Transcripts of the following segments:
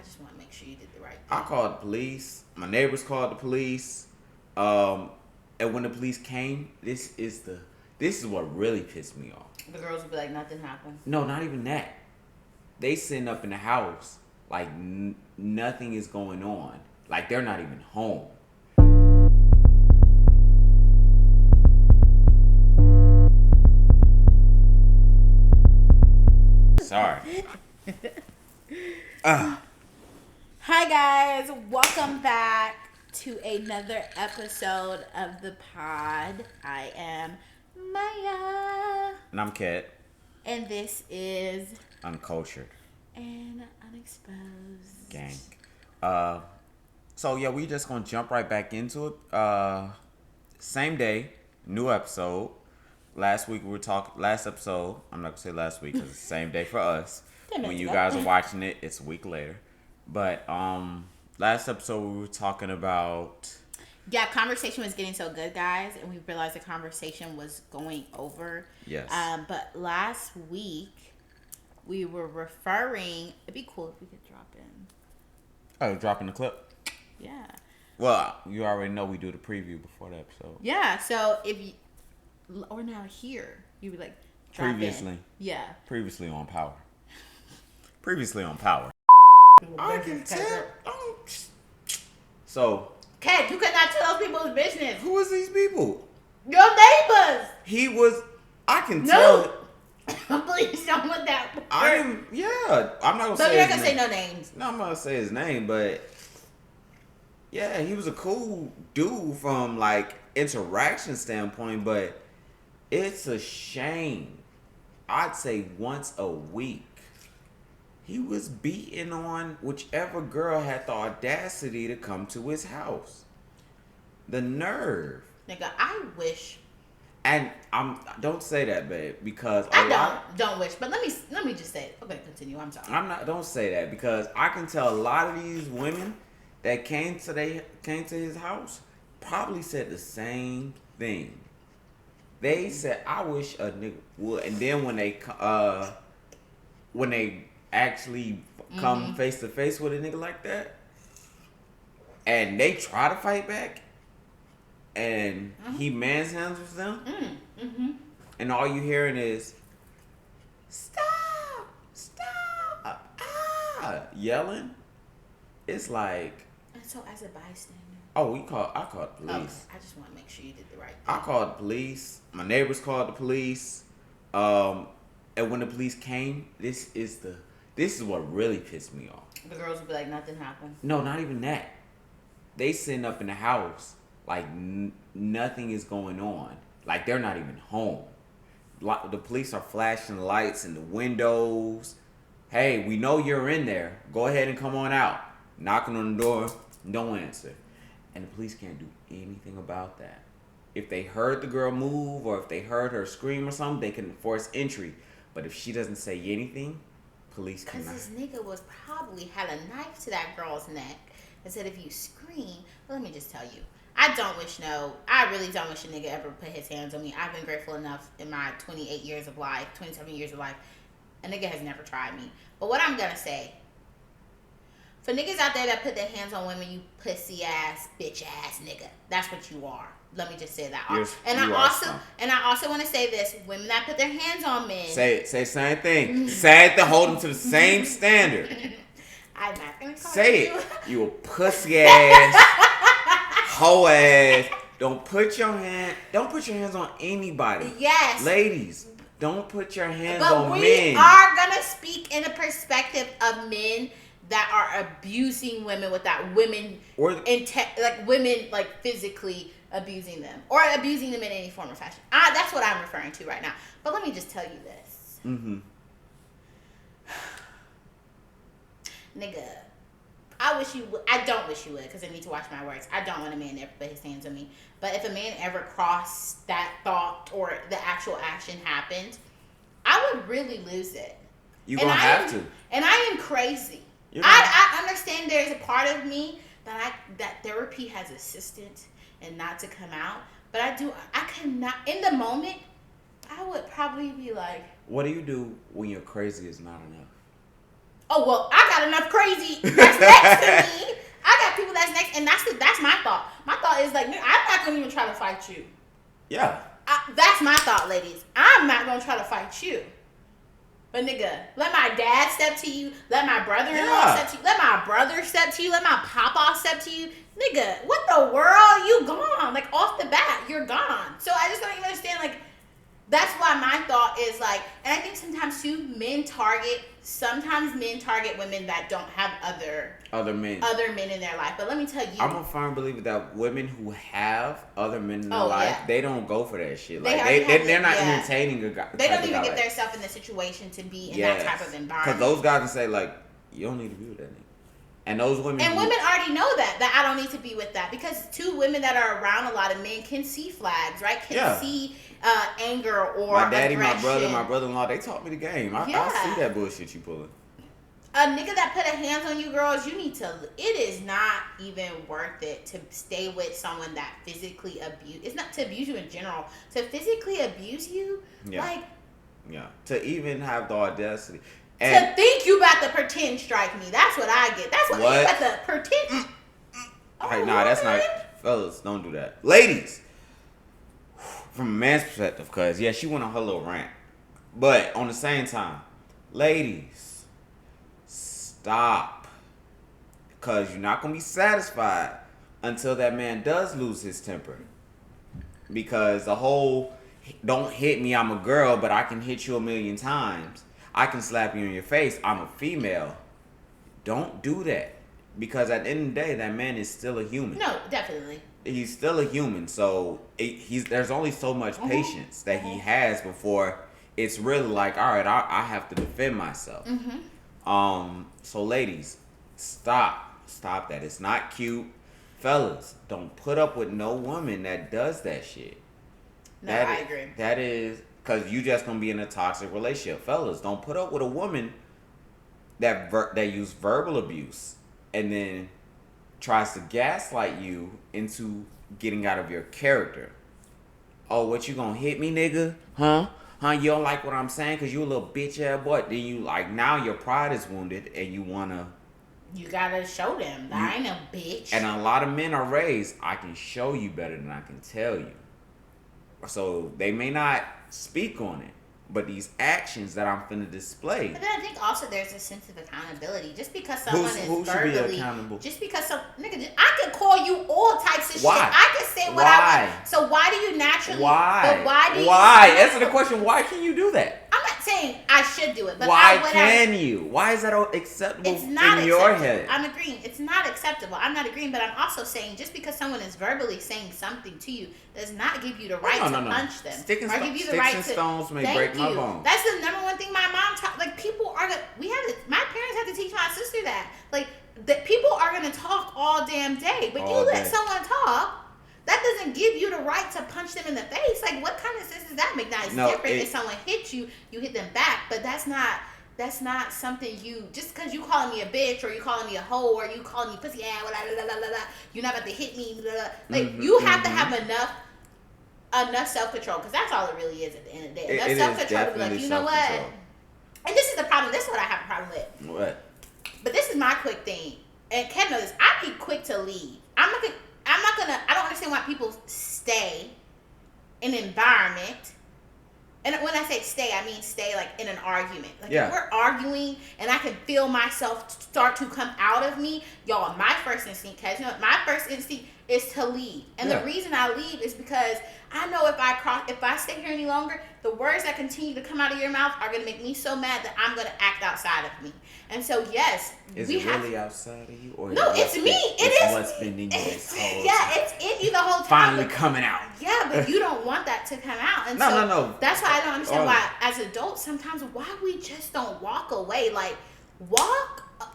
I just want to make sure you did the right I thing. called the police. My neighbors called the police. And when the police came, this is what really pissed me off. The girls would be like, nothing happened. No, not even that. They sitting up in the house like nothing is going on. Like they're not even home. Sorry. Hi guys, welcome back to another episode of the pod. I am Maya, And I'm Kat. and this is Uncultured. an unexposed Gang. So yeah, we just gonna jump right back into it. Same day, new episode. Last episode, I'm not gonna say last week because it's the same day for us. When you guys are watching it, it's a week later. But last episode we were talking about. Yeah, conversation was getting so good, guys, and we realized the conversation was going over. Yes. But last week we were referring. It'd be cool if we could drop in. Oh, dropping the clip. Yeah. Well, you already know we do the preview before the episode. Yeah. So if you or now here, you would like drop Previously. in. Yeah. Previously on Power. Previously on Power. I can tell. So. Kat, you could not tell those people's business. Who is these people? Your neighbors. He was. I can tell. Please don't put that. I'm not gonna So say. you're not gonna say no names. No, I'm not gonna say his name, but yeah, he was a cool dude from like interaction standpoint, but it's a shame. I'd say once a week he was beating on whichever girl had the audacity to come to his house. The nerve. Nigga, I wish. And don't say that, babe, because don't wish. But let me just say it. Okay, continue. I'm sorry. Don't say that because I can tell a lot of these women that came to his house probably said the same thing. They said, "I wish a nigga would," and then when they actually come face to face with a nigga like that, and they try to fight back, and he manhandles them, and all you hearing is "Stop! Stop! Ah!" yelling. It's like. And so as a bystander. Oh, I called the police. Okay. I just want to make sure you did the right thing. I called the police. My neighbors called the police. And when the police came, this is what really pissed me off. The girls would be like, nothing happened. No, not even that. They sitting up in the house like nothing is going on. Like they're not even home. The police are flashing lights in the windows. Hey, we know you're in there. Go ahead and come on out. Knocking on the door, no answer. And the police can't do anything about that. If they heard the girl move or if they heard her scream or something, they can force entry. But if she doesn't say anything, police cannot. Because this nigga probably had a knife to that girl's neck and said, if you scream, let me just tell you, I really don't wish a nigga ever put his hands on me. I've been grateful enough in my 27 years of life, a nigga has never tried me. But what I'm gonna say, for niggas out there that put their hands on women, you pussy ass, bitch ass nigga. That's what you are. Let me just say that. I also want to say this: women that put their hands on men. Say same thing. Say it to hold them to the same standard. I'm not gonna call say you. You a pussy ass, hoe ass. Don't put your hands on anybody. Yes, ladies. Don't put your hands on men. But we are gonna speak in a perspective of men that are abusing women without women women like physically abusing them or abusing them in any form or fashion. That's what I'm referring to right now. But let me just tell you this. Nigga, I don't wish you would because I need to watch my words. I don't want a man to ever put his hands on me. But if a man ever crossed that thought or the actual action happened, I would really lose it. You're going to have to. And I am crazy. I understand there's a part of me that therapy has assisted and not to come out. But I cannot, in the moment, I would probably be like. What do you do when your crazy is not enough? Oh well, I got enough crazy that's next to me. I got people that's next, and that's my thought. My thought is like, I'm not gonna even try to fight you. Yeah. That's my thought, ladies. I'm not gonna try to fight you. But nigga, let my dad step to you. Let my brother-in-law step to you. Let my brother step to you. Let my papa step to you. Nigga, what the world? You gone. Like, off the bat, you're gone. So I just don't even understand, like, that's why my thought is like, and I think sometimes too, sometimes men target women that don't have other men in their life. But let me tell you, I'm a firm believer that women who have other men in their life, they don't go for that shit. Like they're not entertaining a guy. They don't even get themselves in the situation to be in that type of environment. Because those guys can say like, you don't need to be with that nigga. And those women women already know that I don't need to be with that, because two women that are around a lot of men can see flags, right? Can see anger or my daddy, aggression. my brother-in-law, they taught me the game. I see that bullshit you pulling. A nigga that put a hands on you, girls, you need to. It is not even worth it to stay with someone that physically abuse. It's not to abuse you in general. To physically abuse you, To even have the audacity. And to think you about to pretend strike me. That's what I get. That's what you about to pretend. That's not. Fellas, don't do that. Ladies, from a man's perspective, because, she went on her little rant. But on the same time, ladies, stop. Because you're not going to be satisfied until that man does lose his temper. Because the whole, don't hit me, I'm a girl, but I can hit you 1,000,000 times. I can slap you in your face. I'm a female. Don't do that. Because at the end of the day, that man is still a human. No, definitely. He's still a human. So there's only so much patience that he has before it's really like, all right, I have to defend myself. So ladies, stop that. It's not cute. Fellas, don't put up with no woman that does that shit. No, I agree. That is... Because you just going to be in a toxic relationship. Fellas, don't put up with a woman that use verbal abuse and then tries to gaslight you into getting out of your character. Oh, what, you going to hit me, nigga? Huh? You don't like what I'm saying because you a little bitch-ass boy? Then you, like, now your pride is wounded and you want to... You got to show them that I ain't a bitch. And a lot of men are raised, I can show you better than I can tell you. So they may not speak on it, but these actions that I'm finna display. But then I think also there's a sense of accountability. Just because someone who is verbally should be accountable? Just because I could call you all types of why? shit. I could say what I want. So why do you naturally? Why? But why do you? Why? Answer the question. Why can you do that? I'm not saying I should do it, but why can you? Why is that acceptable it's not in acceptable. Your head? I'm agreeing. It's not acceptable. I'm not agreeing, but I'm also saying just because someone is verbally saying something to you does not give you the right to punch them. Sticks and stones may break my bones. That's the number one thing my mom taught. Like, people are gonna. My parents had to teach my sister that. Like, that people are gonna talk all damn day, but you let someone talk. That doesn't give you the right to punch them in the face. Like, what kind of sense does that make? Now, it's different if someone hits you, you hit them back, but that's not something you, just because you calling me a bitch or you calling me a hoe or you calling me pussy ass, blah, blah, blah, blah, blah, you're not about to hit me, blah, blah. Like, you have to have enough self-control, because that's all it really is at the end of the day. Enough self-control to be like, you know what? And this is the problem. This is what I have a problem with. What? But this is my quick thing. And Ken knows this. I be quick to leave. I don't understand why people stay in an environment. And when I say stay, I mean stay like in an argument. Like, if we're arguing and I can feel myself start to come out of me, y'all, my first instinct, my first instinct is to leave. And the reason I leave is because I know if I stay here any longer, the words that continue to come out of your mouth are going to make me so mad that I'm going to act outside of me. And so, yes, is it really outside of you? Or no, it's me. It's what's been in you this whole time. It's in you the whole time. Finally coming out. Yeah, but you don't want that to come out. And no. That's why I don't understand why, as adults, sometimes why we just don't walk away. Like,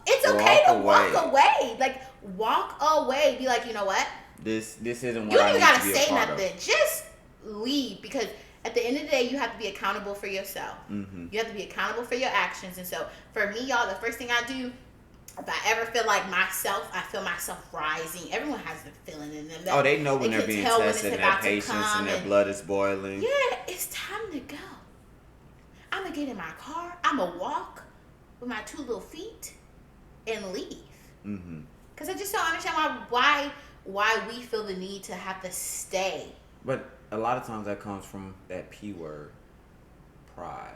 it's okay to walk away. Like, walk away. Be like, you know what? This isn't what you I need gotta to be say a part nothing. of. Just leave, because at the end of the day, you have to be accountable for yourself. Mm-hmm. You have to be accountable for your actions. And so, for me, y'all, the first thing I do, if I ever feel like I feel myself rising. Everyone has the feeling in them. They know when they're being tested and their patience and their blood is boiling. Yeah, it's time to go. I'm going to get in my car. I'm going to walk. with my 2 little feet and leave. Mm-hmm. Because I just don't understand why we feel the need to have to stay. But a lot of times that comes from that P word, pride.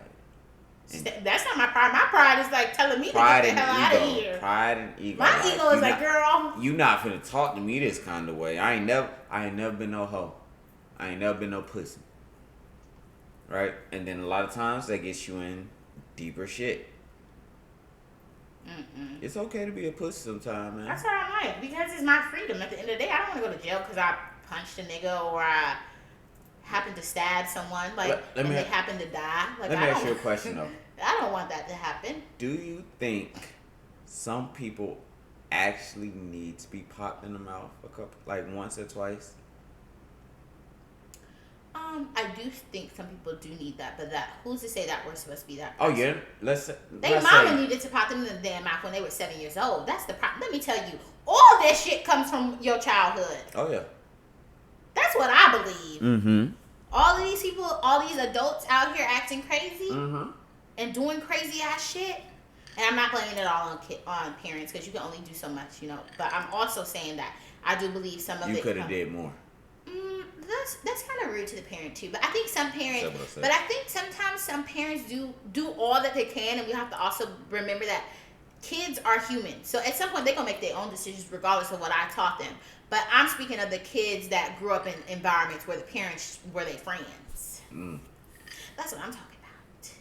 That's not my pride. My pride is like telling me to get the hell out of here. Pride and ego. My ego is like, girl, you not finna talk to me this kind of way. I ain't never been no hoe. I ain't never been no pussy. Right? And then a lot of times that gets you in deeper shit. It's okay to be a pussy sometime, man. That's what I like, because it's my freedom. At the end of the day, I don't want to go to jail because I punched a nigga or I happened to stab someone, like, and they happen to die. Like, let me ask you a question, though. I don't want that to happen. Do you think some people actually need to be popped in the mouth once or twice? I do think some people do need that, but who's to say that we're supposed to be that person? Oh, yeah. They mama needed to pop them in the damn mouth when they were 7 years old. That's the problem. Let me tell you, all that shit comes from your childhood. Oh, yeah. That's what I believe. Mm-hmm. All of these people, all these adults out here acting crazy and doing crazy ass shit. And I'm not blaming it all on parents, because you can only do so much, But I'm also saying that I do believe some of it. You could have did more. That's kind of rude to the parent too, but I think sometimes some parents do all that they can, and we have to also remember that kids are human. So at some point they're gonna make their own decisions regardless of what I taught them. But I'm speaking of the kids that grew up in environments where the parents were their friends. That's what I'm talking about.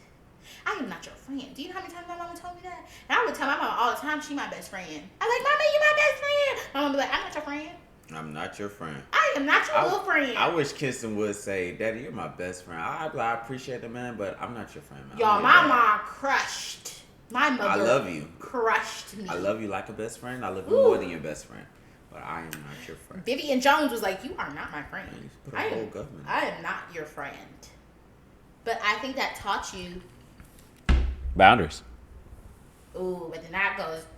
I am not your friend. Do you know how many times my mama told me that? And I would tell my mama all the time she my best friend. I'm like, Mama, you my best friend. My mama be like, I'm not your friend. I'm not your friend. I am not your little friend. I wish Kirsten would say, Daddy, you're my best friend. I appreciate it, man, but I'm not your friend, man. Y'all, my mom crushed. My mother I love you. Crushed me. I love you like a best friend. I love you more than your best friend. But I am not your friend. Vivian Jones was like, you are not my friend. Man, you put a whole government. I am not your friend. But I think that taught you boundaries. Ooh, but then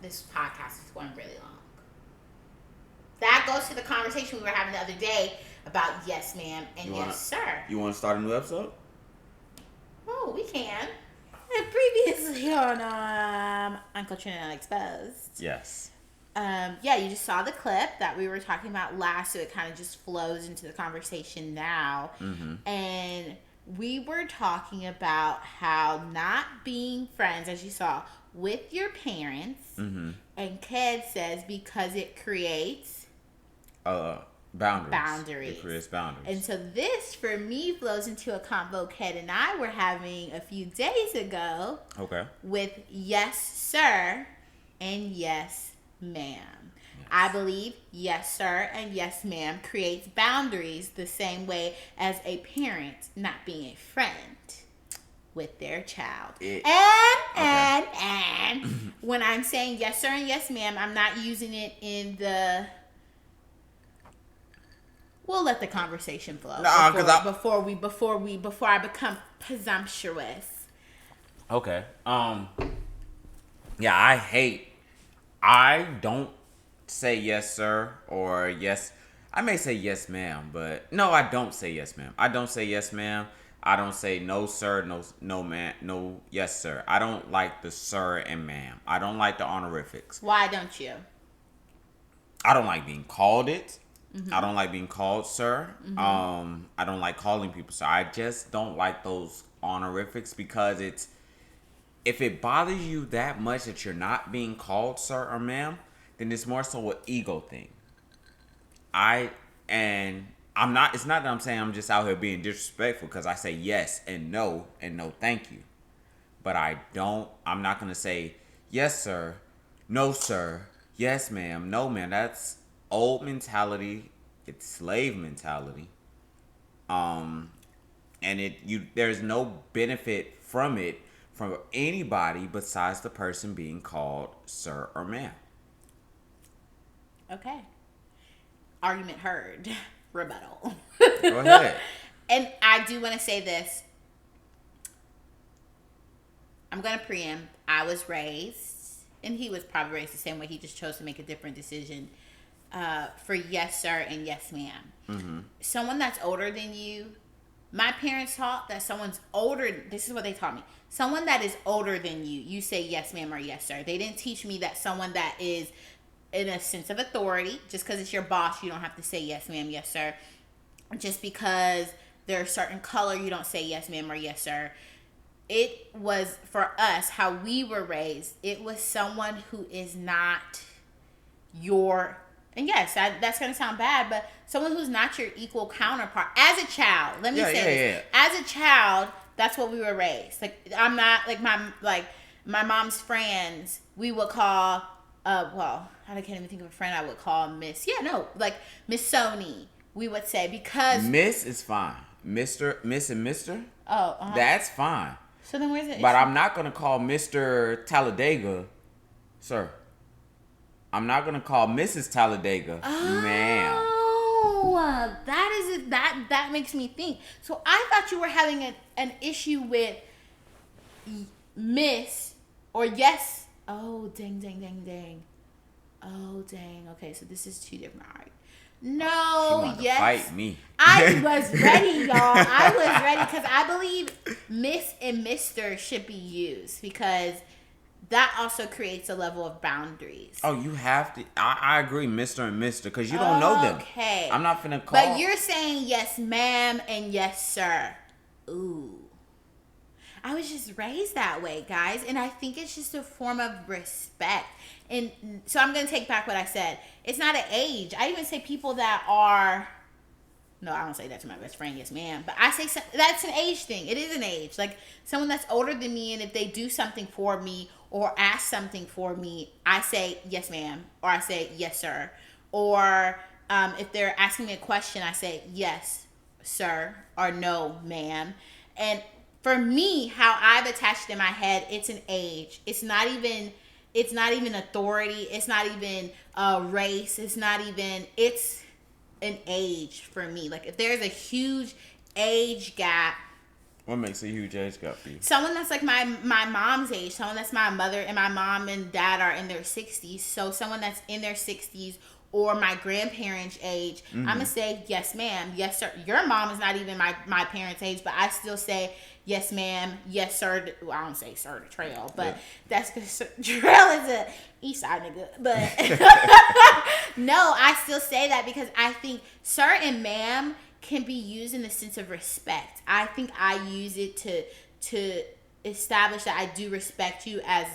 this podcast is going really long. That goes to the conversation we were having the other day about yes, ma'am, and yes, sir. You want to start a new episode? Oh, we can. And previously on Uncultured and Unexposed. Yes. Yeah, you just saw the clip that we were talking about last, so it kind of just flows into the conversation now. And we were talking about how not being friends, as you saw, with your parents, and Ked says because it creates boundaries. It creates boundaries. And so this, for me, flows into a convo Ked and I were having a few days ago. Okay. With yes, sir, and yes, ma'am. Yes. I believe yes, sir, and yes, ma'am creates boundaries the same way as a parent not being a friend with their child. And when I'm saying yes, sir, and yes, ma'am, I'm not using it in the... We'll let the conversation flow before I become presumptuous. Okay. Yeah, I don't say yes, sir, or yes. I may say yes, ma'am, but no, I don't say yes, ma'am. I don't say yes, ma'am. I don't say no, sir, no, ma'am, no, yes, sir. I don't like the sir and ma'am. I don't like the honorifics. Why don't you? I don't like being called it. I don't like being called sir. I don't like calling people sir. I just don't like those honorifics because if it bothers you that much that you're not being called sir or ma'am, then it's more so an ego thing. I'm not, it's not that I'm saying I'm just out here being disrespectful because I say yes and no thank you. But I'm not going to say yes sir, no sir, yes ma'am, no ma'am. That's old mentality. It's slave mentality. And there's no benefit from it from anybody besides the person being called sir or ma'am. Okay. Argument heard. Rebuttal. Go ahead. And I do want to say this. I'm going to preempt. I was raised, and he was probably raised the same way. He just chose to make a different decision for yes, sir, and yes, ma'am. Someone that's older than you My parents taught that someone's older. This is what they taught me. Someone that is older than you, you say yes, ma'am, or yes, sir. They didn't teach me that someone that is in a sense of authority, just because it's your boss, you don't have to say yes, ma'am, yes, sir. Just because they're a certain color, you don't say yes, ma'am, or yes, sir. It was for us how we were raised. It was someone who is not your, and yes, that's going to sound bad, but someone who's not your equal counterpart. As a child, let me say this. As a child, that's what we were raised. Like, I'm not, like my mom's friends, we would call, well, I can't even think of a friend I would call Miss. Yeah, no, like Miss Sony, we would say, because. Miss is fine. Miss and Mr. Oh, that's fine. So then where's it? But I'm not going to call Mr. Talladega, sir. I'm not going to call Mrs. Talladega, ma'am. Oh, that makes me think. So I thought you were having an issue with Miss or yes. Oh, dang. Oh, dang. Okay, so this is two different. All right. No, yes. To fight me. I was ready, y'all. I was ready because I believe Miss and Mr. should be used because that also creates a level of boundaries. Oh, you have to. I agree, Mr. and Mr. because you don't know them. Okay. I'm not finna call. But you're saying yes, ma'am, and yes, sir. Ooh. I was just raised that way, guys. And I think it's just a form of respect. And so I'm going to take back what I said. It's not an age. I even say people that are... No, I don't say that to my best friend, yes, ma'am. But I say that's an age thing. It is an age. Like, someone that's older than me, and if they do something for me or ask something for me, I say, yes, ma'am. Or I say, yes, sir. Or if they're asking me a question, I say, yes, sir. Or no, ma'am. And for me, how I've attached in my head, it's an age. It's not even authority. It's not even race. It's an age for me. Like, if there's a huge age gap. What makes a huge age gap for you? Someone that's like my mom's age. Someone that's my mother, and my mom and dad are in their 60s. So someone that's in their 60s or my grandparents' age, I'm going to say, yes, ma'am, yes, sir. Your mom is not even my parents' age, but I still say, yes, ma'am, yes, sir. Well, I don't say sir to Trail, but that's because Trail is a east side nigga. But no, I still say that because I think sir and ma'am can be used in the sense of respect. I think I use it to establish that I do respect you as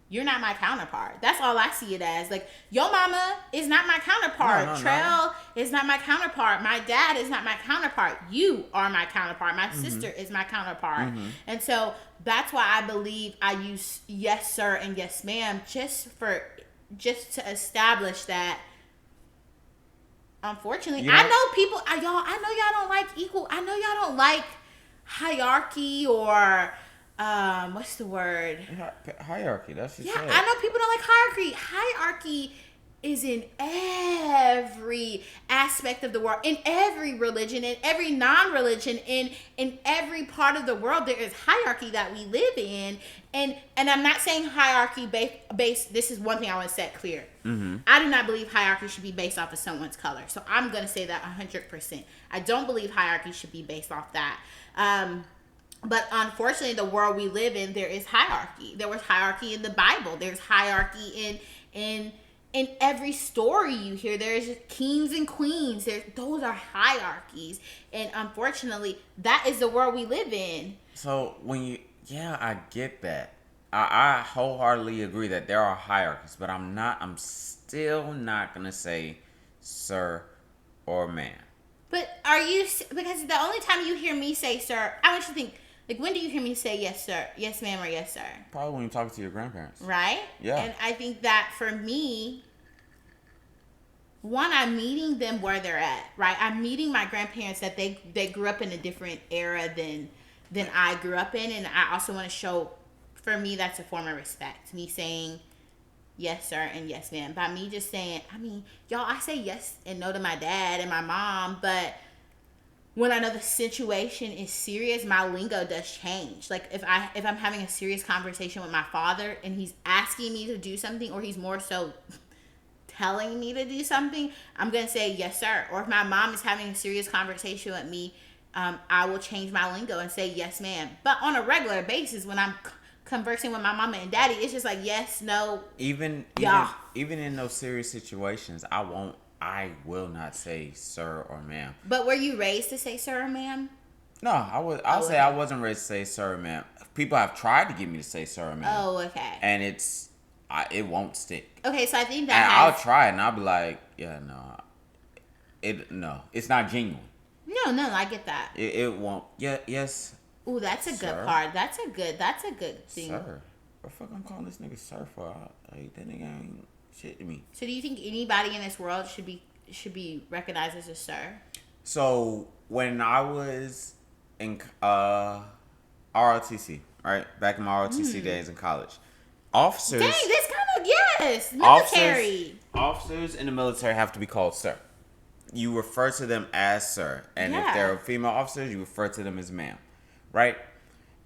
you're not my counterpart. That's all I see it as. Like, your mama is not my counterpart. Trail is not my counterpart. My dad is not my counterpart. You are my counterpart. My sister is my counterpart. And so that's why I believe I use yes, sir, and yes, ma'am, just to establish that. Unfortunately, I know people. I know y'all don't like equal. I know y'all don't like hierarchy or. What's the word? Hierarchy. That's just I know people don't like hierarchy. Hierarchy is in every aspect of the world, in every religion, in every non-religion, in every part of the world. There is hierarchy that we live in, and I'm not saying hierarchy based. This is one thing I want to set clear. I do not believe hierarchy should be based off of someone's color. So I'm gonna say that 100%. I don't believe hierarchy should be based off that. But unfortunately, the world we live in, there is hierarchy. There was hierarchy in the Bible. There's hierarchy in every story you hear. There's kings and queens. Those are hierarchies. And unfortunately, that is the world we live in. So I get that. I wholeheartedly agree that there are hierarchies, but I'm still not going to say sir or ma'am. But are you, because the only time you hear me say sir, I want you to think, like, when do you hear me say yes, sir, yes, ma'am, or yes, sir? Probably when you're talking to your grandparents. Right? Yeah. And I think that for me, one, I'm meeting them where they're at, right? I'm meeting my grandparents that they grew up in a different era than I grew up in. And I also want to show, for me, that's a form of respect. Me saying yes, sir, and yes, ma'am. By me just saying, I mean, y'all, I say yes and no to my dad and my mom, but when I know the situation is serious, my lingo does change. Like, if I'm having a serious conversation with my father and he's asking me to do something, or he's more so telling me to do something, I'm going to say yes, sir. Or if my mom is having a serious conversation with me I will change my lingo and say yes, ma'am. But on a regular basis, when I'm conversing with my mama and daddy, it's just like yes, no, yeah. Even in those serious situations, I will not say sir or ma'am. But were you raised to say sir or ma'am? No, I'll say I wasn't raised to say sir or ma'am. People have tried to get me to say sir or ma'am. Oh, okay. And it won't stick. Okay, so I think And that I'll try it and I'll be like, yeah, no, it's not genuine. No, I get that. It won't. Yeah, yes. Ooh, that's a good part. That's a good thing. Sir, what the fuck I'm calling this nigga sir for? Like, that nigga ain't shit to me. So do you think anybody in this world should be recognized as a sir? So when I was in ROTC, right, back in my ROTC days in college, officers. Dang, this kind of yes, military. Officers in the military have to be called sir. You refer to them as sir, and if they're female officers, you refer to them as ma'am, right?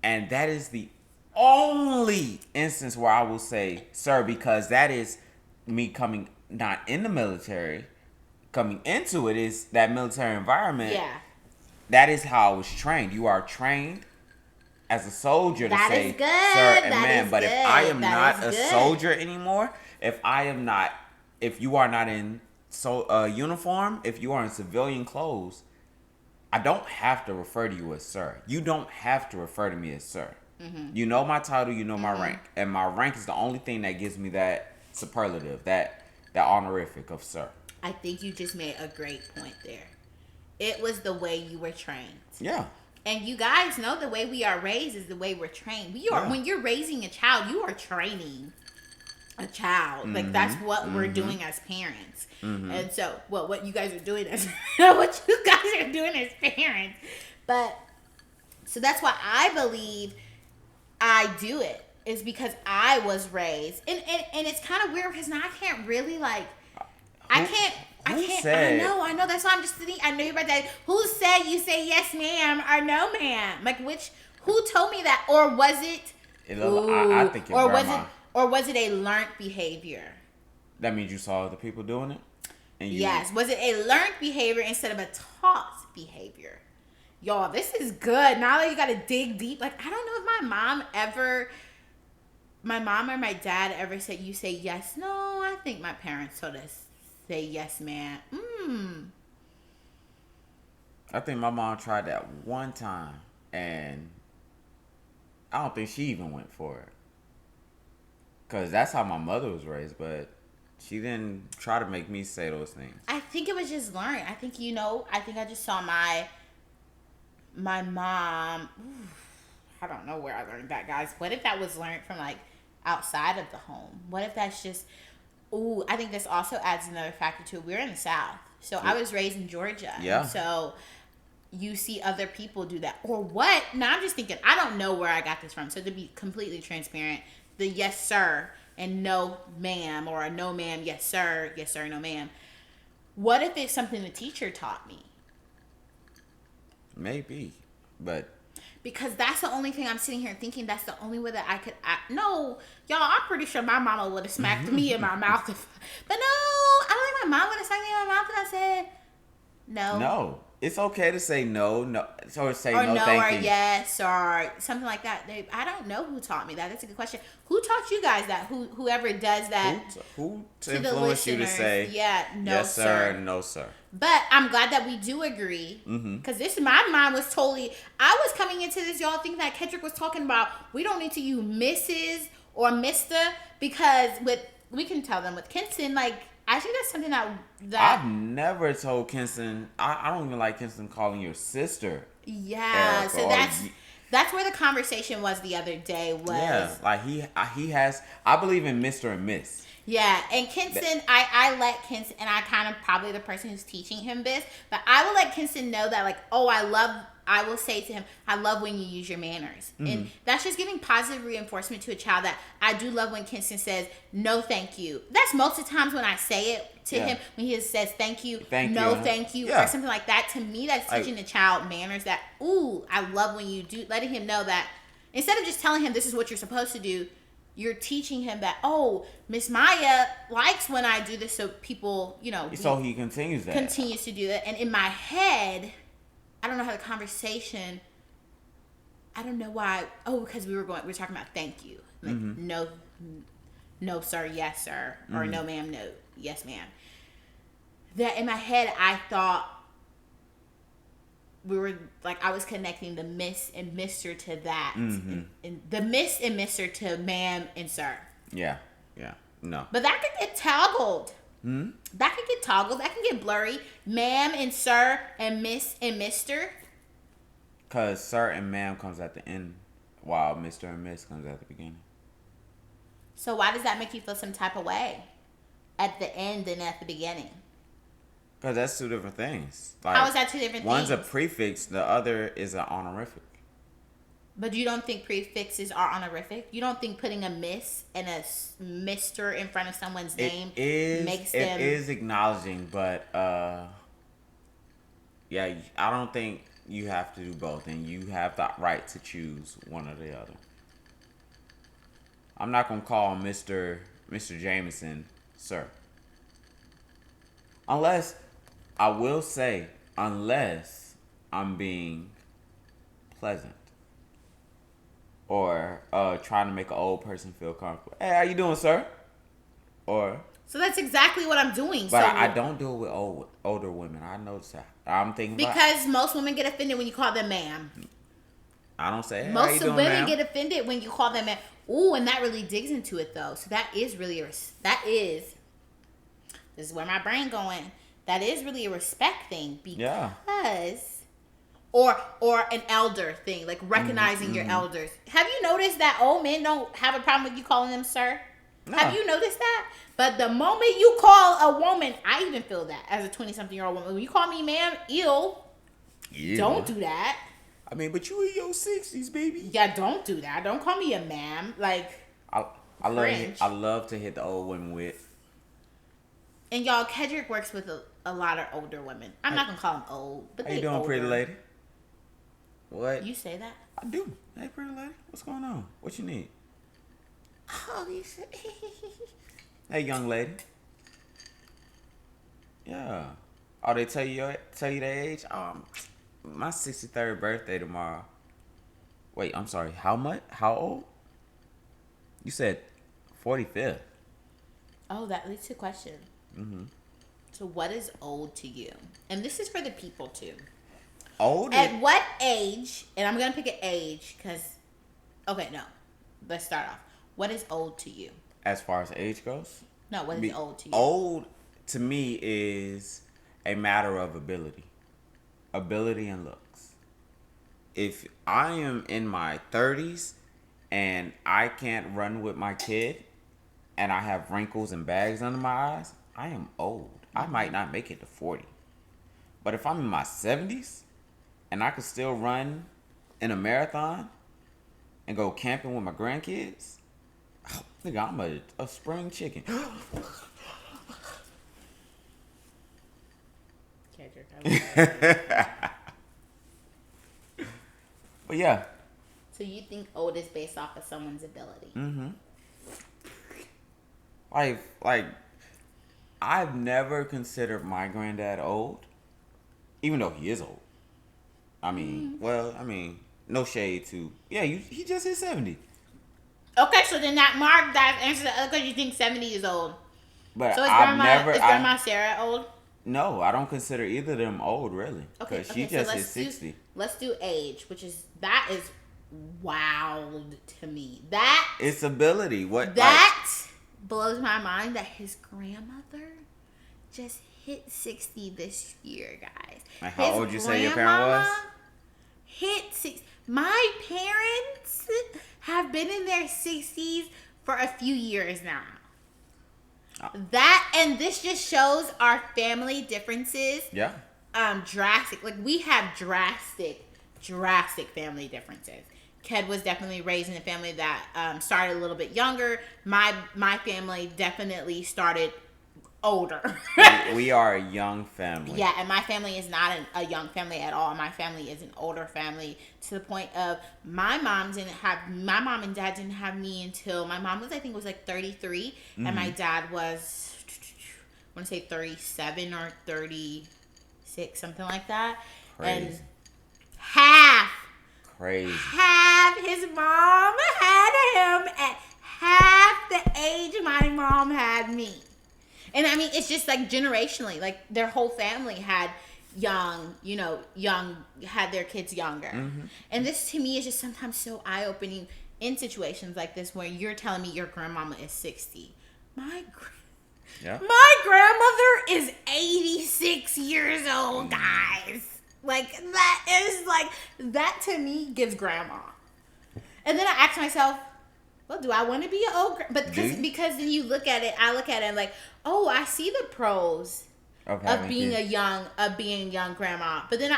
And that is the only instance where I will say sir, because that is me coming not in the military, coming into it is that military environment. Yeah. That is how I was trained. You are trained as a soldier to say sir and ma'am. But if I am not a soldier anymore, if you are not in uniform, if you are in civilian clothes, I don't have to refer to you as sir. You don't have to refer to me as sir. Mm-hmm. You know my title, you know my rank. And my rank is the only thing that gives me that superlative, that honorific of sir. I think you just made a great point there. It was the way you were trained. Yeah. And you guys know the way we are raised is the way we're trained. When you're raising a child, you are training a child. Mm-hmm. Like that's what we're doing as parents. Mm-hmm. And so, what you guys are doing as parents. But so that's why I believe I do it, is because I was raised, and it's kind of weird because now I can't really like. I can't. Said, I know. That's why I'm just sitting. I know you're about that. Who said you say yes, ma'am, or no, ma'am? Like who told me that, or was it? I think your grandma. Or was it a learned behavior? That means you saw other people doing it? Yes. Was it a learned behavior instead of a taught behavior? Y'all, this is good. Now that you got to dig deep. Like, I don't know if my mom or my dad ever said, you say yes. No, I think my parents told us, say yes, man. I think my mom tried that one time, and I don't think she even went for it. Because that's how my mother was raised, but she didn't try to make me say those things. I think it was just learned. I think, I just saw my mom. I don't know where I learned that, guys. What if that was learned from, like, outside of the home? What if that's just, I think this also adds another factor to it. We're in the South. So I was raised in Georgia. Yeah. So you see other people do that. Or what? Now I'm just thinking, I don't know where I got this from. So to be completely transparent, the yes, sir, and no, ma'am, or a no, ma'am, yes, sir, no, ma'am. What if it's something the teacher taught me? Maybe, but... Because that's the only thing I'm sitting here thinking, that's the only way that I could act. No, y'all, I'm pretty sure my mama would have smacked me in my mouth. But no, I don't think my mom would have smacked me in my mouth if I said no. No. It's okay to say no, or say or no, no, thank or you. yes, or something like that. I don't know who taught me that. That's a good question. Who taught you guys that? Whoever does that? Who to influence you to say no, yes, sir, no, sir? But I'm glad that we do agree, because my mind was totally. I was coming into this, y'all, thinking that Kendrick was talking about we don't need to use Mrs. or Mister, because we can tell them with Kenton, like. I think that's something that I've never told Kinston. I don't even like Kinston calling your sister. Yeah, Erica, so that's where the conversation was the other day. Like he has. I believe in Mr. and Miss. Yeah, and Kinston, I let Kinston, and I kind of probably the person who's teaching him this, but I will let Kinston know that, like, I will say to him, I love when you use your manners. Mm-hmm. And that's just giving positive reinforcement to a child that I do love when Kinston says, no, thank you. That's most of the times when I say it to him, when he says, thank you, thank you, or something like that. To me, that's teaching the child manners that, I love when you do, letting him know that instead of just telling him this is what you're supposed to do, you're teaching him that, Miss Maya likes when I do this, so people, so he continues to do that. And in my head, I don't know how the conversation. I don't know why. Oh, because we were talking about thank you. Like no sir, yes sir, or no ma'am, no yes ma'am. That in my head I thought we were like I was connecting the Miss and Mister to that, and the Miss and Mister to ma'am and sir. Yeah. No. But that could get toggled. That could get toggled. That can get blurry. Ma'am and sir and Miss and Mister. Because sir and ma'am comes at the end, while Mr. and Miss comes at the beginning. So why does that make you feel some type of way at the end and at the beginning? Because that's two different things. Like, how is that two different one's things? One's a prefix, the other is an honorific. But you don't think prefixes are honorific? You don't think putting a Miss and a Mister in front of someone's name makes them... It is acknowledging, but yeah, I don't think you have to do both, and you have the right to choose one or the other. I'm not gonna call Mr. Jameson sir, unless I'm being pleasant or trying to make an old person feel comfortable. Hey, how you doing, sir? Or so that's exactly what I'm doing. But so I don't do it with older women. I notice that. I'm thinking because most women get offended when you call them ma'am. I don't say. Hey, most how you doing, women ma'am? get offended when you call them ma'am. Ooh, and that really digs into it though. So that is really this is where my brain going. That is really a respect thing because or an elder thing, like recognizing your elders. Have you noticed that old men don't have a problem with you calling them sir? No. Have you noticed that? But the moment you call a woman, I even feel that as a 20-something-year-old woman. When you call me ma'am, don't do that. I mean, but you in your 60s, baby. Yeah, don't do that. Don't call me a ma'am. Like, I love to hit the old women with. And y'all, Kedrick works with a lot of older women. I'm not gonna call them old, but how you doing, older. Pretty lady? What? You say that? I do. Hey, pretty lady, what's going on? What you need? Oh, you say. Hey, young lady. Yeah. Oh, they tell you their age? My 63rd birthday tomorrow. Wait, I'm sorry. How much? How old? You said 45th. Oh, that leads to a question. So what is old to you? And this is for the people too. Old? At what age, and I'm going to pick an age because, okay, no. Let's start off. What is old to you? As far as age goes? No, what is old to you? Old to me is a matter of ability. Ability and looks. If I am in my 30s and I can't run with my kid and I have wrinkles and bags under my eyes, I am old. I might not make it to 40. But if I'm in my 70s and I can still run in a marathon and go camping with my grandkids, nigga, I'm a spring chicken. But yeah. So you think old is based off of someone's ability? Like, I've never considered my granddad old, even though he is old. I mean, no shade to, he just hit 70. Okay, so then that answers the other question. You think 70 is old. But so is Grandma Sarah old? No, I don't consider either of them old, really. Okay, she just hit 60. Let's do age, that is wild to me. It's ability. That blows my mind that his grandmother just hit 60 this year, guys. Like how old you say your parent was? Hit 60. My parents have been in their 60s for a few years now. And this just shows our family differences. Yeah. Drastic. Like, we have drastic family differences. Ked was definitely raised in a family that started a little bit younger. My family definitely started older. We are a young family. Yeah, and my family is not a young family at all. My family is an older family to the point of my mom and dad didn't have me until my mom was, I think, like 33, and my dad was, I want to say 37 or 36, something like that. Crazy. And crazy. His mom had him at half the age my mom had me. And I mean, it's just like generationally, like their whole family had had their kids younger. Mm-hmm. And this to me is just sometimes so eye-opening in situations like this where you're telling me your grandmama is 60. My grandmother is 86 years old, guys. Like, that to me gives grandma. And then I ask myself, well, do I want to be an old but because then you look at it, I look at it like, oh, I see the pros of being young grandma. But then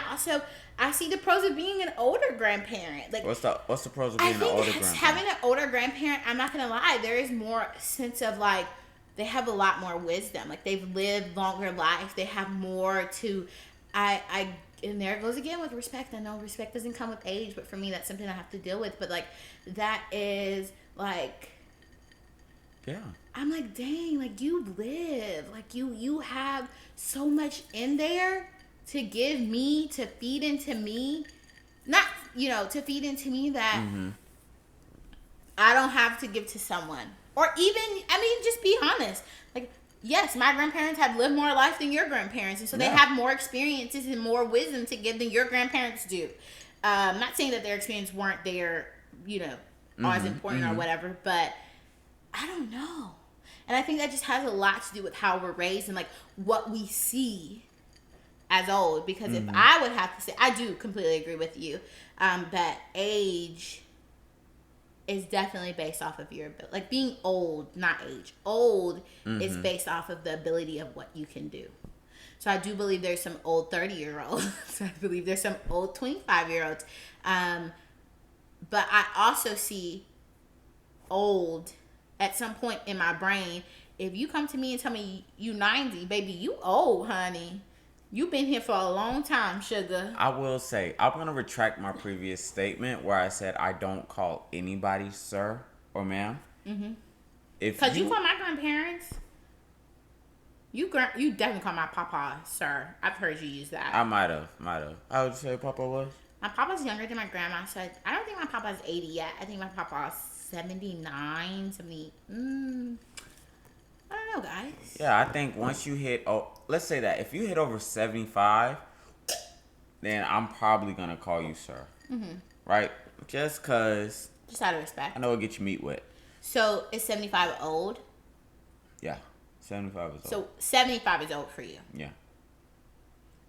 I see the pros of being an older grandparent. Like, what's the pros of being an older grandparent? Having an older grandparent, I'm not gonna lie, there is more sense of like they have a lot more wisdom. Like they've lived longer life. They have more to and there it goes again with respect. I know respect doesn't come with age, but for me that's something I have to deal with. But like that is like, yeah, I'm like, dang, like you live, like you have so much in there to give me, to feed into me, not to feed into me that I don't have to give to someone. Or even, I mean, just be honest. Like, yes, my grandparents have lived more life than your grandparents, and so they have more experiences and more wisdom to give than your grandparents do. Not saying that their experience weren't there, as important or whatever, but I don't know. And I think that just has a lot to do with how we're raised and like what we see as old. Because if I would have to say, I do completely agree with you, that age is definitely based off of your ability. Like being old, not age. Old is based off of the ability of what you can do. So I do believe there's some old 30-year-olds. I believe there's some old 25-year-olds. But I also see old at some point in my brain. If you come to me and tell me you 90, baby, you old, honey. You've been here for a long time, sugar. I will say, I'm going to retract my previous statement where I said I don't call anybody sir or ma'am. Because you call my grandparents. You definitely call my papa sir. I've heard you use that. I might have. How would you say papa was? My papa's younger than my grandma, so I don't think my papa's 80 yet. I think my papa's 79, 70. I don't know, guys. Yeah, I think once you hit, let's say that if you hit over 75, then I'm probably gonna call you sir, right? Just cause, just out of respect. I know it'll get you meat wet. So is 75 old? Yeah, 75 is old. So 75 is old for you. Yeah.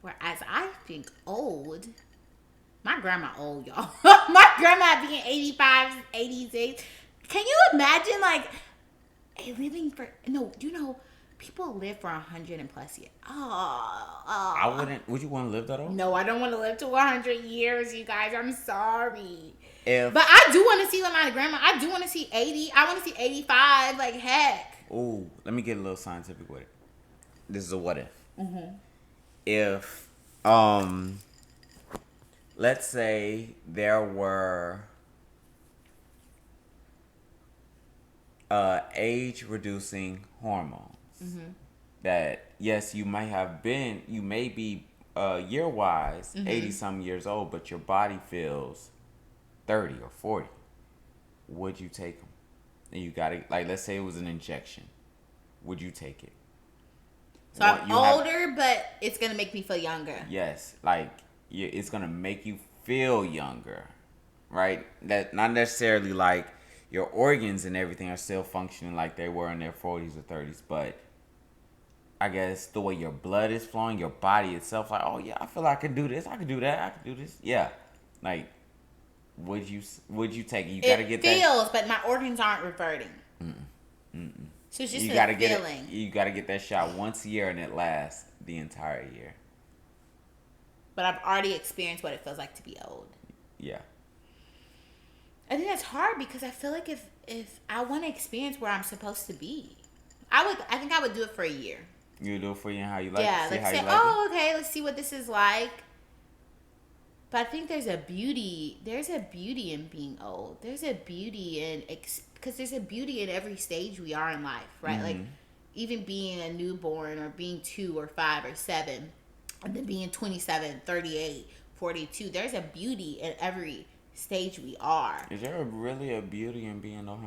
Whereas I think old, my grandma old, y'all. My grandma being 85, 86. Can you imagine like? Living for people live for 100 and plus years. I wouldn't. Would you want to live that old? No, I don't want to live to 100 years, you guys. I'm sorry. But I do want to see my grandma. I do want to see 80. I want to see 85. Like heck. Ooh, let me get a little scientific with it. This is a what if. If let's say there were age reducing hormones that yes you may be year wise 80 some years old, but your body feels 30 or 40. Would you take them? And you gotta, like, let's say it was an injection, would you take it? So I'm older, but it's gonna make me feel younger. Yes, like it's gonna make you feel younger, right? That not necessarily like your organs and everything are still functioning like they were in their 40s or 30s, but I guess the way your blood is flowing, your body itself, like, oh yeah, I feel like I can do this, I can do that, I can do this. Yeah, like, would you take it? You gotta get that. It feels, but my organs aren't reverting. So it's just a feeling. You gotta get that shot once a year, and it lasts the entire year. But I've already experienced what it feels like to be old. Yeah. I think that's hard because I feel like if I want to experience where I'm supposed to be, I think I would do it for a year. You would do it for a year, how you like? Yeah, like say, okay, let's see what this is like. But I think there's a beauty in being old. There's a beauty in because there's a beauty in every stage we are in life, right? Like even being a newborn or being 2 or 5 or 7, and then being 27, 38, 42. There's a beauty in every stage we are. Is there really a beauty in being over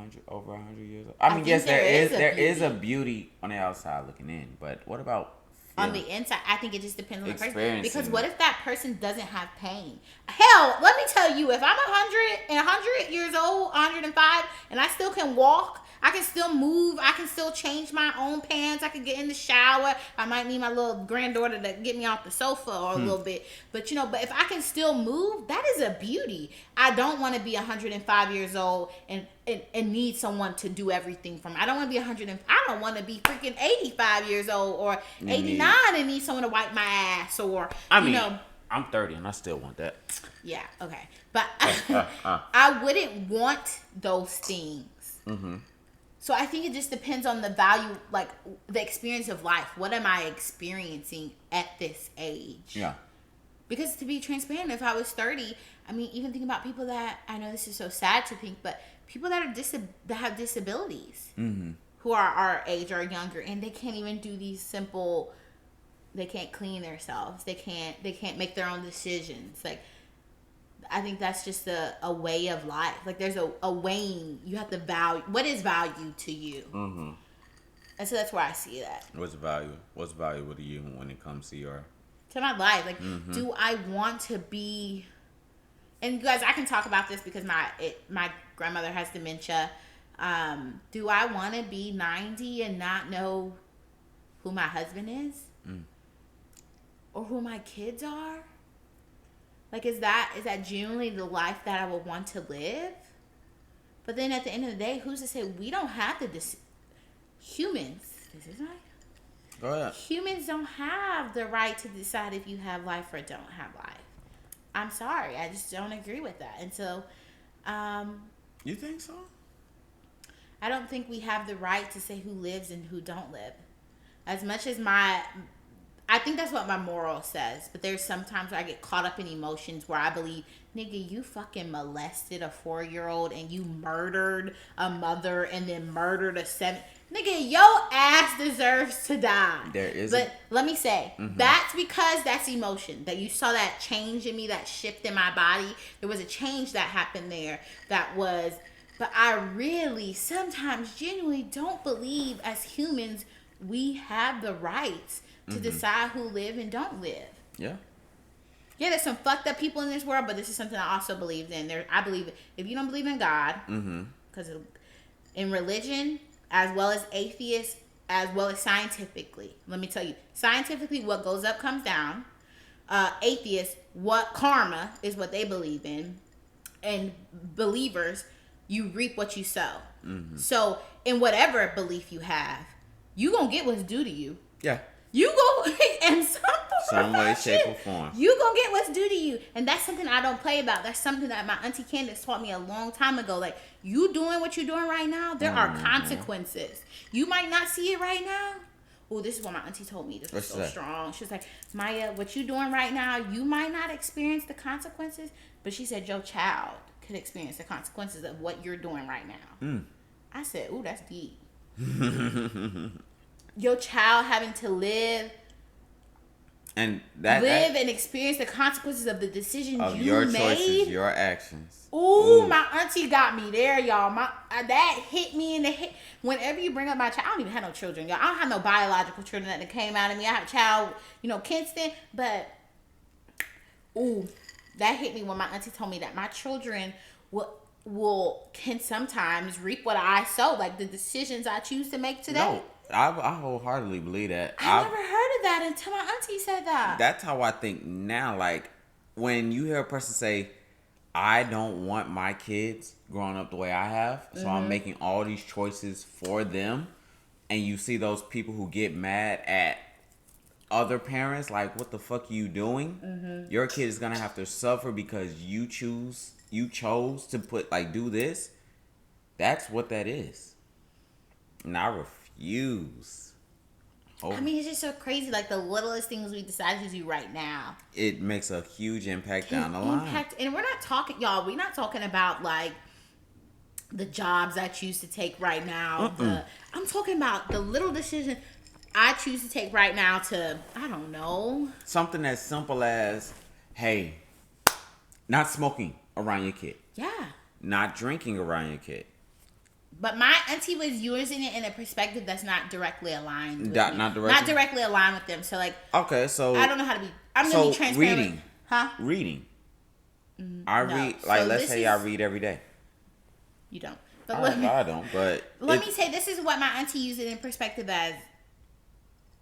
100 years old? I mean, think yes, there is. There is a beauty. beauty on the outside looking in, but what about On the inside, I think it just depends on the person. experiencing Because what if that person doesn't have pain? Hell, let me tell you, if I'm 100 years old, 105, and I still can walk, I can still move, I can still change my own pants, I can get in the shower. I might need my little granddaughter to get me off the sofa or a little bit. But but if I can still move, that is a beauty. I don't want to be 105 years old and need someone to do everything for me. I don't want to be 100 I don't want to be freaking 85 years old or 89 and need someone to wipe my ass or I'm 30 and I still want that. Yeah, okay. But I wouldn't want those things. Mm-hmm. So I think it just depends on the value, like the experience of life. What am I experiencing at this age? Yeah. Because to be transparent, if I was 30, I mean, even think about people that, I know this is so sad to think, but people that have disabilities who are our age or younger, and they can't even do these simple, they can't clean themselves. They can't make their own decisions. Like, I think that's just a way of life. Like, there's a weighing. You have to value. What is value to you? Mm-hmm. And so that's where I see that. What's value? What's valuable to you when it comes to my life? Like, do I want to be... And you guys, I can talk about this because my grandmother has dementia. Do I want to be 90 and not know who my husband is? Or who my kids are? Like, is that genuinely the life that I would want to live? But then at the end of the day, who's to say we don't have humans? This is right. Go ahead. Humans don't have the right to decide if you have life or don't have life. I'm sorry, I just don't agree with that. And so, you think so? I don't think we have the right to say who lives and who don't live. As much as I think that's what my moral says, but there's sometimes where I get caught up in emotions where I believe, nigga, you fucking molested a 4-year-old and you murdered a mother and then murdered a 7. Nigga, your ass deserves to die. But let me say, that's because that's emotion. That you saw that change in me, that shift in my body. There was a change that happened there but I really sometimes genuinely don't believe as humans we have the rights to decide who live and don't live. Yeah. Yeah, there's some fucked up people in this world, but this is something I also believe in. I believe if you don't believe in God, because in religion, as well as atheists, as well as scientifically, let me tell you, scientifically, what goes up comes down. Atheists, what karma is what they believe in, and believers, you reap what you sow. So, in whatever belief you have, you gonna get what's due to you. Yeah. You go in some way, shape, or form. You gonna get what's due to you, and that's something I don't play about. That's something that my auntie Candace taught me a long time ago. Like, you doing what you're doing right now, there are consequences. You might not see it right now. Oh, this is what my auntie told me. This was so strong. She was like, Maya, what you doing right now, you might not experience the consequences, but she said your child could experience the consequences of what you're doing right now. I said, ooh, that's deep. Your child having to live and experience the consequences of the decisions of your choices, your actions. Ooh, my auntie got me there, y'all. That hit me in the head. Whenever you bring up my child, I don't even have no children, y'all. I don't have no biological children that came out of me. I have a child, Kinston, but that hit me when my auntie told me that my children can sometimes reap what I sow, like the decisions I choose to make today. No. I wholeheartedly believe that. I never heard of that until my auntie said that. That's how I think now. Like, when you hear a person say, I don't want my kids growing up the way I have, so I'm making all these choices for them, and you see those people who get mad at other parents, like, what the fuck are you doing? Your kid is going to have to suffer because you chose to do this. That's what that is. And I refuse. I mean, it's just so crazy. Like, the littlest things we decide to do right now, it makes a huge impact down the line. And we're not talking, y'all. We're not talking about like the jobs I choose to take right now. I'm talking about the little decision I choose to take right now. To, I don't know, something as simple as, hey, not smoking. around your kid. Yeah. Not drinking around your kid. But my auntie was using it in a perspective that's not directly aligned with me. Not directly aligned with them. So, like... Okay, so... I don't know how to be... I'm going to be transparent. Reading. Huh? Reading. I read... Like, so let's say I read every day. You don't. But I don't, but... Let me say, this is what my auntie used it in perspective as.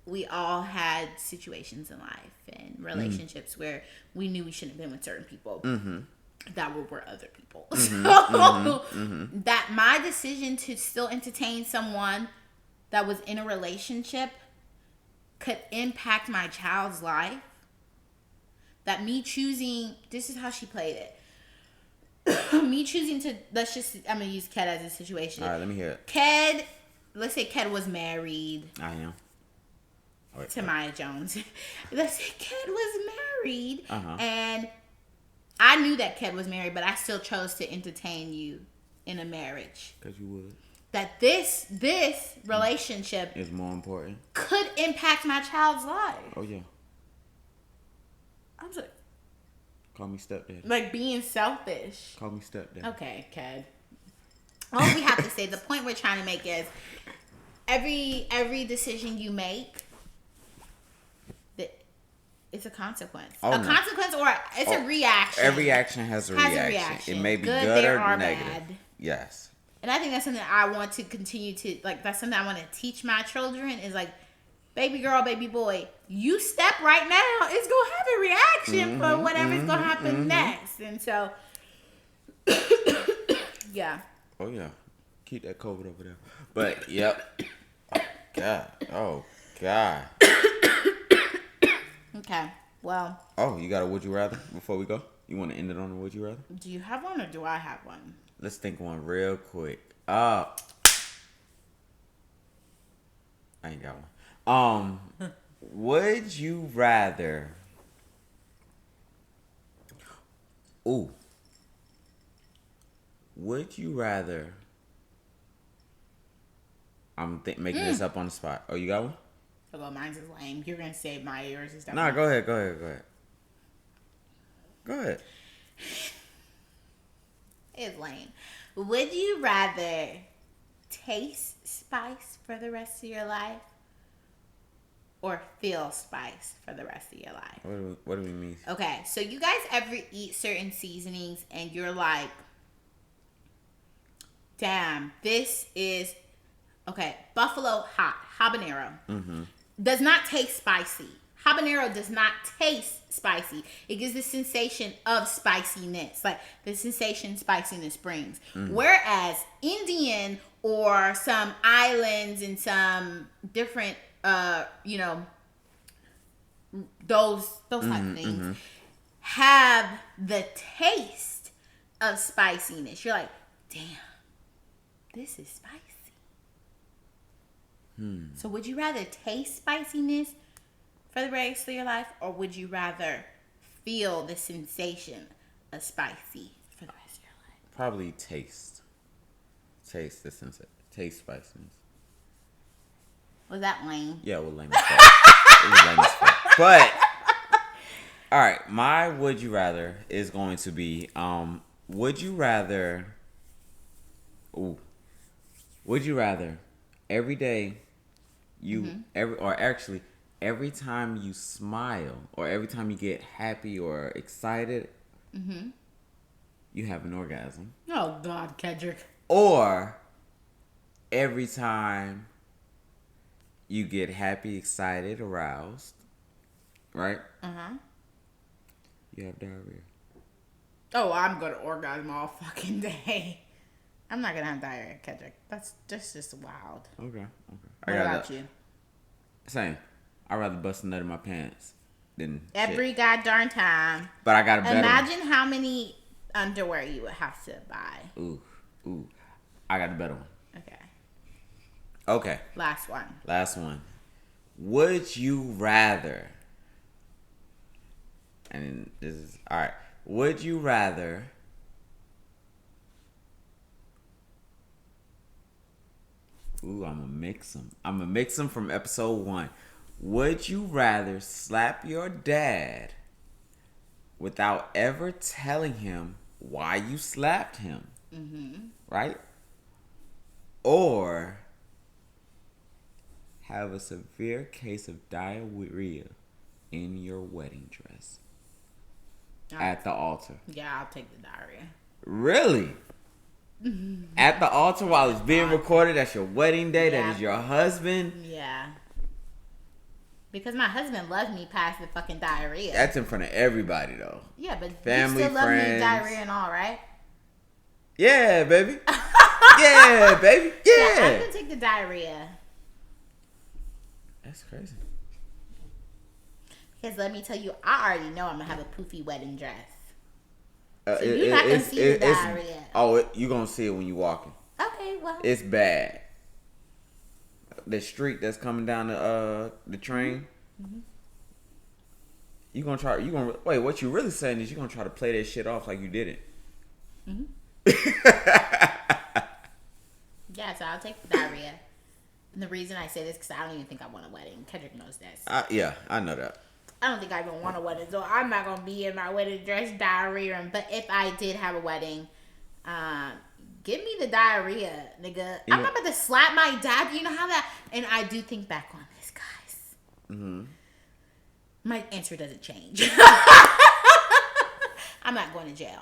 We all had situations in life and relationships where we knew we shouldn't have been with certain people. That were other people. That my decision to still entertain someone that was in a relationship could impact my child's life. That me choosing, this is how she played it. Me choosing to, I'm going to use Ked as a situation. All right, let me hear it. Ked, let's say Ked was married. I am. To Maya Jones. Let's say Ked was married. And I knew that Ked was married, but I still chose to entertain you in a marriage. Because you would. That this relationship is more important. Could impact my child's life. Oh, yeah. I'm like... Call me stepdaddy. Like being selfish. Call me stepdaddy. Okay, Ked. All we have to say, the point we're trying to make is every decision you make, it's a consequence. Consequence, or it's a reaction. Every action has a reaction. It may be good or negative. Bad. Yes. And I think that's something I want to continue to, like, that's something I want to teach my children is, like, baby girl, baby boy, you step right now, it's going to have a reaction for whatever's going to happen next. And so, yeah. Oh, yeah. Keep that COVID over there. But, yep. Oh, God. Okay, well. Oh, you got a would you rather before we go? You want to end it on a would you rather? Do you have one or do I have one? Let's think one real quick. I ain't got one. Would you rather... Ooh. Would you rather... I'm making this up on the spot. Oh, you got one? Well, mine's is lame. You're going to say yours is definitely... Nah, go ahead. Go ahead. It's lame. Would you rather taste spice for the rest of your life or feel spice for the rest of your life? What do we mean? Okay, so you guys ever eat certain seasonings and you're like, damn, this is... Okay, buffalo hot, habanero. Does not taste spicy. Habanero does not taste spicy. It gives the sensation of spiciness, like the sensation spiciness brings. Whereas Indian or some islands and some different, those type of things have the taste of spiciness. You're like, damn, this is spicy. So would you rather taste spiciness for the rest of your life, or would you rather feel the sensation of spicy for the rest of your life? Probably taste. Taste the sensation. Taste spiciness. Was that lame? Yeah, it was lame as fuck. It was lame as fuck. But, alright, my would you rather is going to be, would you rather every day every time you smile or every time you get happy or excited, you have an orgasm. Oh, God, Kedrick. Or every time you get happy, excited, aroused, right? You have diarrhea. Oh, I'm going to orgasm all fucking day. I'm not going to have diarrhea, Kedrick. That's just wild. Okay. What about you? Same. I'd rather bust a nut in my pants than every goddamn time. But I got a better Imagine how many underwear you would have to buy. Ooh. I got a better one. Okay. Last one. Would you rather... And this is... Alright. Would you rather... Ooh, I'm gonna mix them from episode 1. Would you rather slap your dad without ever telling him why you slapped him, Mm-hmm. right? Or have a severe case of diarrhea in your wedding dress at the altar. Yeah, I'll take the diarrhea. Really? At the altar while it's being recorded, that's your wedding day, Yeah. that is your husband. Yeah. Because my husband loved me past the fucking diarrhea. That's in front of everybody though. Yeah, but Family, you still love me friends. diarrhea and all, right? Yeah, baby. Yeah, baby. Yeah, Yeah. I'm gonna take the diarrhea. That's crazy. Because let me tell you, I already know I'm gonna have a poofy wedding dress. So You're you're not gonna see the diarrhea. You're gonna see it when you walking. Okay, well. It's bad. The street that's coming down the train. Mm-hmm. Wait. What you really saying is you gonna try to play that shit off like you didn't. Mm-hmm. Yeah, so I'll take the diarrhea. And the reason I say this because I don't even think I want a wedding. Kendrick knows this. Yeah, I know that. I don't think I even want a wedding, so I'm not gonna be in my wedding dress diarrhea. But if I did have a wedding, give me the diarrhea, nigga. I'm not about to slap my dad. You know how that? And I do think back on this, guys. Mm-hmm. My answer doesn't change. I'm not going to jail.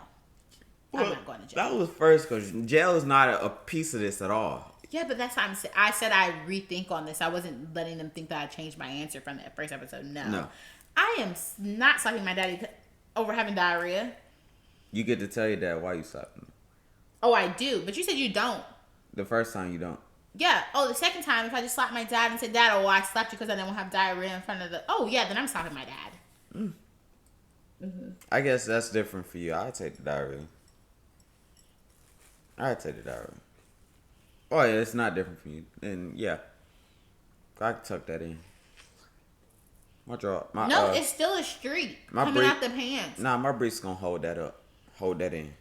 Well, I'm not going to jail. That was first because jail is not a piece of this at all. Yeah, but that's how I said I rethink on this. I wasn't letting them think that I changed my answer from that first episode. No. I am not slapping my daddy over having diarrhea. You get to tell your dad why you slapped him. Oh, I do. But you said you don't. The first time you don't. Yeah. Oh, the second time, if I just slapped my dad and said, Dad, oh, I slapped you because I didn't have diarrhea in front of the... Oh, yeah, then I'm slapping my dad. Mm-hmm. I guess that's different for you. I'd take the diarrhea. I'd take the diarrhea. Oh, yeah, it's not different for you. And, yeah. I can tuck that in. It's still a streak coming out the pants. Nah, my brief's gonna hold that up. Hold that in.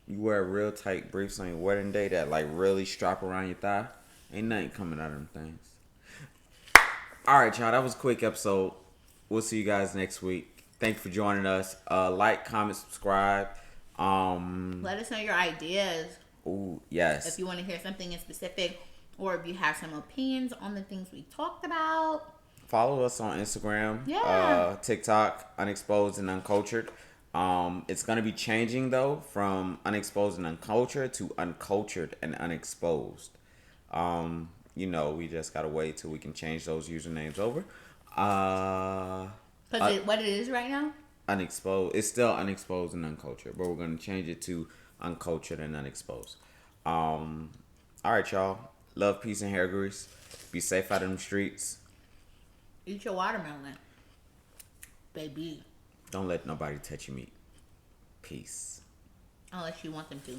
You wear real tight briefs on your wedding day that like really strap around your thigh. Ain't nothing coming out of them things. Alright, y'all. That was a quick episode. We'll see you guys next week. Thanks for joining us. Like, comment, subscribe. Let us know your ideas. Ooh, yes. If you want to hear something in specific or if you have some opinions on the things we talked about. Follow us on Instagram, TikTok, Unexposed and Uncultured. It's going to be changing, though, from Unexposed and Uncultured to Uncultured and Unexposed. We just got to wait till we can change those usernames over. Because what it is right now? Unexposed. It's still Unexposed and Uncultured, but we're going to change it to Uncultured and Unexposed. All right, y'all. Love, peace, and hair grease. Be safe out in the streets. Eat your watermelon. Baby. Don't let nobody touch your meat. Peace. Unless you want them to.